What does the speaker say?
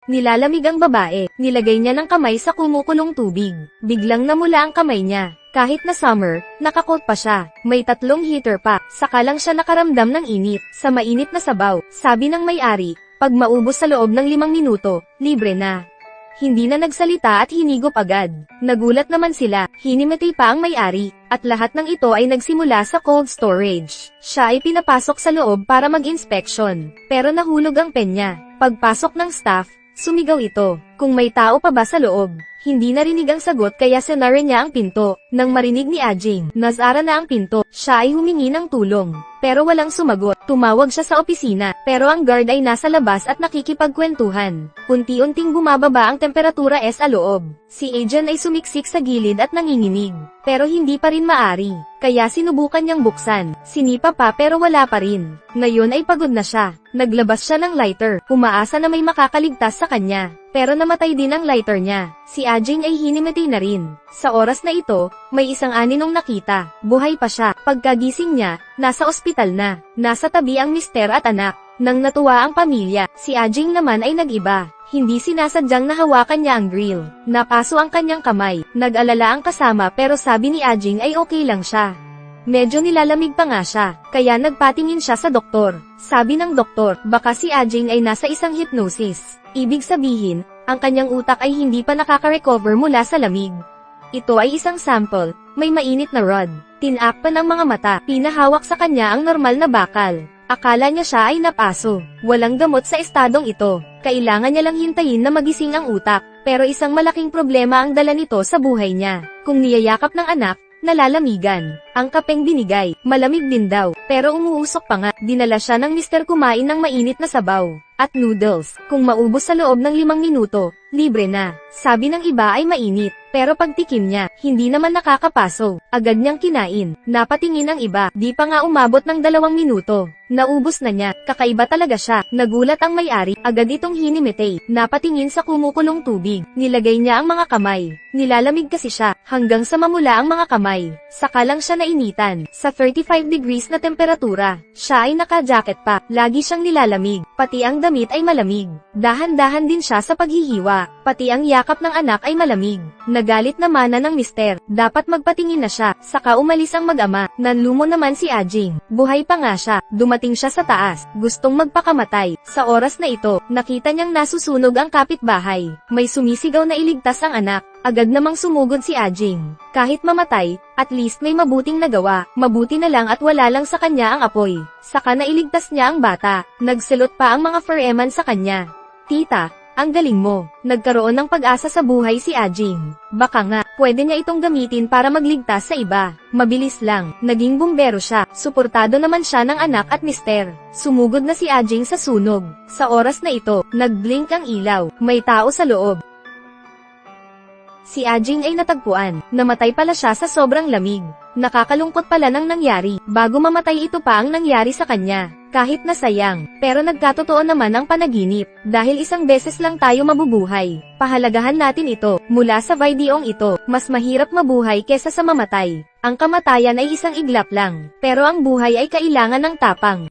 Nilalamig ang babae, nilagay niya ng kamay sa kumukulong tubig. Biglang namula ang kamay niya. Kahit na summer, nakakot pa siya. May 3 heater pa, saka lang siya nakaramdam ng init. Sa mainit na sabaw, sabi ng may-ari, pag maubos sa loob ng 5 minuto, libre na. Hindi na nagsalita at hinigop agad. Nagulat naman sila, hinimatay pa ang may-ari, at lahat ng ito ay nagsimula sa cold storage. Siya ay pinapasok sa loob para mag-inspection, pero nahulog ang pen niya. Pagpasok ng staff, sumigaw ito, kung may tao pa ba sa loob. Hindi narinig ang sagot kaya sinara niya ang pinto. Nang marinig ni Ajing, nasara na ang pinto, siya ay humingi ng tulong. Pero walang sumagot. Tumawag siya sa opisina, pero ang guard ay nasa labas at nakikipagkwentuhan. Unti-unting bumababa ang temperatura sa loob. Si Ajan ay sumiksik sa gilid at nanginginig. Pero hindi pa rin maari. Kaya sinubukan niyang buksan. Sinipa pa pero wala pa rin. Ngayon ay pagod na siya. Naglabas siya ng lighter. Umaasa na may makakaligtas sa kanya. Pero namatay din ang lighter niya. Si Ajing ay hinimatay na rin. Sa oras na ito, may isang aninong nakita. Buhay pa siya. Pagkagising niya, nasa ospital na. Nasa tabi ang mister at anak. Nang natuwa ang pamilya, si Ajing naman ay nag-iba. Hindi sinasadyang nahawakan niya ang grill. Napaso ang kanyang kamay. Nag-alala ang kasama pero sabi ni Ajing ay okay lang siya. Medyo nilalamig pa nga siya, kaya nagpatingin siya sa doktor. Sabi ng doktor, baka si Ajing ay nasa isang hypnosis. Ibig sabihin, ang kanyang utak ay hindi pa nakaka-recover mula sa lamig. Ito ay isang sample, may mainit na rod. Tinakpan ng mga mata, pinahawak sa kanya ang normal na bakal. Akala niya siya ay napaso. Walang gamot sa estadong ito. Kailangan niya lang hintayin na magising ang utak. Pero isang malaking problema ang dala nito sa buhay niya. Kung niyayakap ng anak, nalalamigan. Ang kapeng binigay, malamig din daw. Pero umuusok pa nga, dinala siya ng mister kumain ng mainit na sabaw. At noodles. Kung maubos sa loob ng 5 minuto, libre na. Sabi ng iba ay mainit. Pero pagtikim niya, hindi naman nakakapaso. Agad niyang kinain. Napatingin ang iba, di pa nga umabot ng 2 minuto. Naubos na niya, kakaiba talaga siya. Nagulat ang may-ari, agad itong hinimitay. Napatingin sa kumukulong tubig. Nilagay niya ang mga kamay. Nilalamig kasi siya, hanggang sa mamula ang mga kamay. Saka lang siya nainitan. Sa 35 degrees na temperatura, siya ay naka-jacket pa. Lagi siyang nilalamig. Pati ang damit ay malamig. Dahan-dahan din siya sa paghihiwa. Pati ang yakap ng anak ay malamig. Nagalit na mana ng mister. Dapat magpatingin na siya. Saka umalis ang mag-ama. Nanlumo naman si Ajing. Buhay pa nga siya. Dumating siya sa taas. Gustong magpakamatay. Sa oras na ito, nakita niyang nasusunog ang kapitbahay. May sumisigaw na iligtas ang anak. Agad namang sumugod si Ajing. Kahit mamatay, at least may mabuting nagawa. Mabuti na lang at wala lang sa kanya ang apoy. Saka nailigtas niya ang bata. Nagsilot pa ang mga foreman sa kanya. Tita, ang galing mo. Nagkaroon ng pag-asa sa buhay si Ajing. Baka nga, pwede niya itong gamitin para magligtas sa iba. Mabilis lang, naging bumbero siya. Suportado naman siya ng anak at mister. Sumugod na si Ajing sa sunog. Sa oras na ito, nag-blink ang ilaw. May tao sa loob. Si Ajing ay natagpuan. Namatay pala siya sa sobrang lamig. Nakakalungkot pala nang nangyari. Bago mamatay ito pa ang nangyari sa kanya. Kahit nasayang, pero nagkatotoo naman ang panaginip. Dahil isang beses lang tayo mabubuhay. Pahalagahan natin ito. Mula sa videong ito, mas mahirap mabuhay kesa sa mamatay. Ang kamatayan ay isang iglap lang. Pero ang buhay ay kailangan ng tapang.